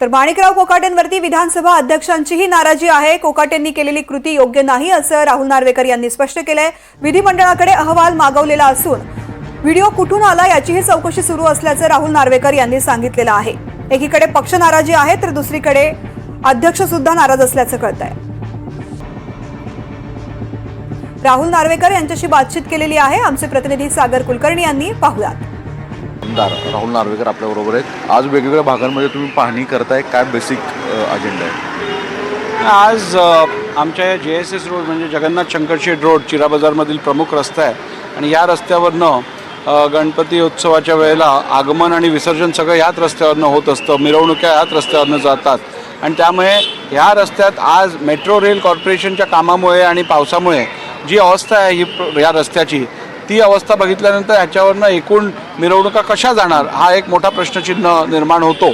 तर माणिकराव कोकाटेंवरती विधानसभा अध्यक्षांचीही नाराजी आहे। कोकाटेंनी केलेली कृती योग्य नाही असं राहुल नार्वेकर यांनी स्पष्ट केलंय। विधिमंडळाकडे अहवाल मागवलेला असून व्हिडिओ कुठून आला याचीही चौकशी सुरू असल्याचं राहुल नार्वेकर यांनी सांगितलेलं आहे। एकीकडे पक्ष नाराजी आहे तर दुसरीकडे अध्यक्ष सुद्धा नाराज असल्याचं कळतंय। राहुल नार्वेकर यांच्याशी बातचीत केलेली आहे आमचे प्रतिनिधी सागर कुलकर्णी यांनी। पाहूयात। आमदार राहुल नार्वेकर आपल्या बरोबर आहेत। आज वेगवेगळ्या भागांमध्ये तुम्ही पाहणी करताय, काय बेसिक अजेंडा आहे? आज आमच्या JSS रोड म्हणजे जगन्नाथ शंकरशेठ रोड चिरा बाजारमधील प्रमुख रस्ता आहे आणि या रस्त्यावरनं गणपती उत्सवाच्या वेळेला आगमन आणि विसर्जन सगळं याच रस्त्यावरनं होत असतं। मिरवणुका याच रस्त्यावरनं जातात आणि त्यामुळे ह्या रस्त्यात आज मेट्रो रेल कॉर्पोरेशनच्या कामामुळे आणि पावसामुळे जी अवस्था आहे ही या रस्त्याची, ती अवस्था बघितल्यानंतर याच्यावरनं एकूण मिरवणुका कशा जाणार हा एक मोठा प्रश्नचिन्ह निर्माण होतो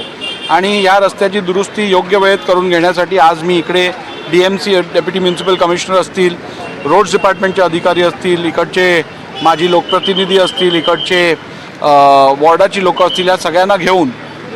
आणि या रस्त्याची दुरुस्ती योग्य वेळेत करून घेण्यासाठी आज मी इकडे DMC डेप्युटी म्युन्सिपल कमिशनर असतील, रोड्स डिपार्टमेंटचे अधिकारी असतील, इकडचे माजी लोकप्रतिनिधी असतील, इकडचे वॉर्डाची लोकं असतील, या सगळ्यांना घेऊन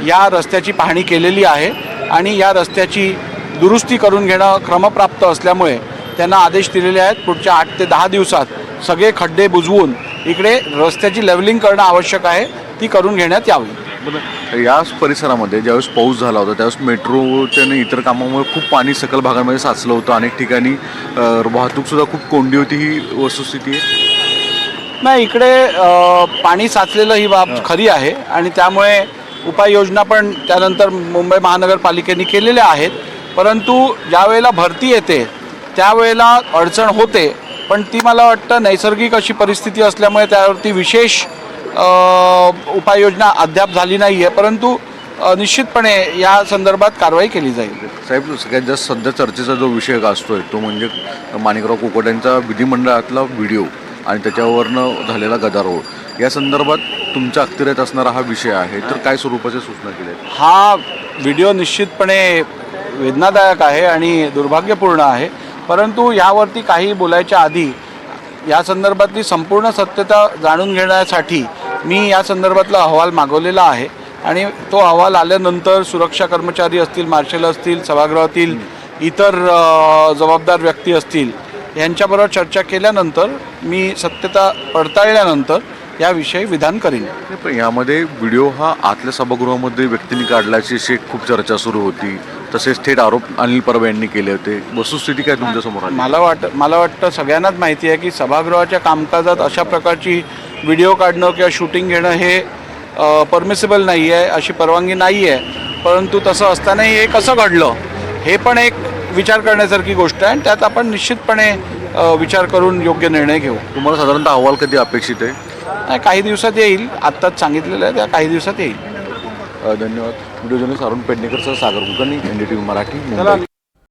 या रस्त्याची पाहणी केलेली आहे आणि या रस्त्याची दुरुस्ती करून घेणं क्रमप्राप्त असल्यामुळे त्यांना आदेश दिलेले आहेत। पुढच्या 8 ते 10 दिवसात सगळे खड्डे बुजवून इकडे रस्त्याची लेवलिंग करणं आवश्यक आहे, ती करून घेण्यात यावी। याच परिसरामध्ये ज्यावेळेस पाऊस झाला होता त्यावेळेस मेट्रोच्या आणि इतर कामामुळे खूप पाणी सकल भागांमध्ये साचलं होतं। अनेक ठिकाणी वाहतूकसुद्धा खूप कोंडी होती, ही वस्तुस्थिती आहे? नाही, इकडे पाणी साचलेलं ही बाब खरी आहे आणि त्यामुळे उपाययोजना पण त्यानंतर मुंबई महानगरपालिकेने केलेल्या आहेत, परंतु ज्यावेळेला भरती येते त्यावेळेला अडचण होते, पण ती मला वाटतं नैसर्गिक अशी परिस्थिती असल्यामुळे त्यावरती विशेष उपाययोजना अद्याप झाली नाही आहे, परंतु निश्चितपणे या संदर्भात कारवाई केली जाईल। साहेब, सगळ्यात जास्त सध्या चर्चेचा जो विषय असतोय तो म्हणजे माणिकराव कोकाटेंचा विधिमंडळातला व्हिडिओ आणि त्याच्यावरनं झालेला गदारोळ, या संदर्भात तुमच्या अखत्यारीत असणारा हा विषय आहे, तर काय स्वरूपाच्या सूचना केल्या आहेत? हा व्हिडिओ निश्चितपणे वेदनादायक आहे आणि दुर्भाग्यपूर्ण आहे, परंतु यावरती काही बोलायच्या आधी या संदर्भातली संपूर्ण सत्यता जाणून घेण्यासाठी मी या संदर्भातला अहवाल मागवलेला आहे आणि तो अहवाल आल्यानंतर सुरक्षा कर्मचारी असतील, मार्शल असतील, सभागृहातील इतर जबाबदार व्यक्ती असतील यांच्याबरोबर चर्चा केल्यानंतर मी सत्यता पडताळल्यानंतर याविषयी विधान करीन। पण यामध्ये व्हिडिओ हा आतल्या सभागृहामध्ये व्यक्तींनी काढल्याची खूप चर्चा सुरू होती, तसेच थेट आरोप अनिल परब यांनी केले होते। वस्तुस्थिती काय तुमच्यासमोर आली? मला वाटतं सगळ्यांनाच माहिती आहे की सभागृहाच्या कामकाजात अशा प्रकारची व्हिडिओ काढणं किंवा शूटिंग घेणं हे परमिसिबल नाही आहे, अशी परवानगी नाही आहे, परंतु तसं असतानाही हे कसं घडलं हे पण एक विचार करण्यासारखी गोष्ट आहे आणि त्यात आपण निश्चितपणे विचार करून योग्य निर्णय घेऊ। तुम्हाला साधारणतः अहवाल कधी अपेक्षित आहे? नाही, काही दिवसात येईल, आत्ताच सांगितलेलं आहे, त्या काही दिवसात येईल। धन्यवाद। व्हिडिओ जर्नलिस्ट अरुण पेडणेकरसह सागर कुलकर्णी, NDTV मराठी, मुंबई।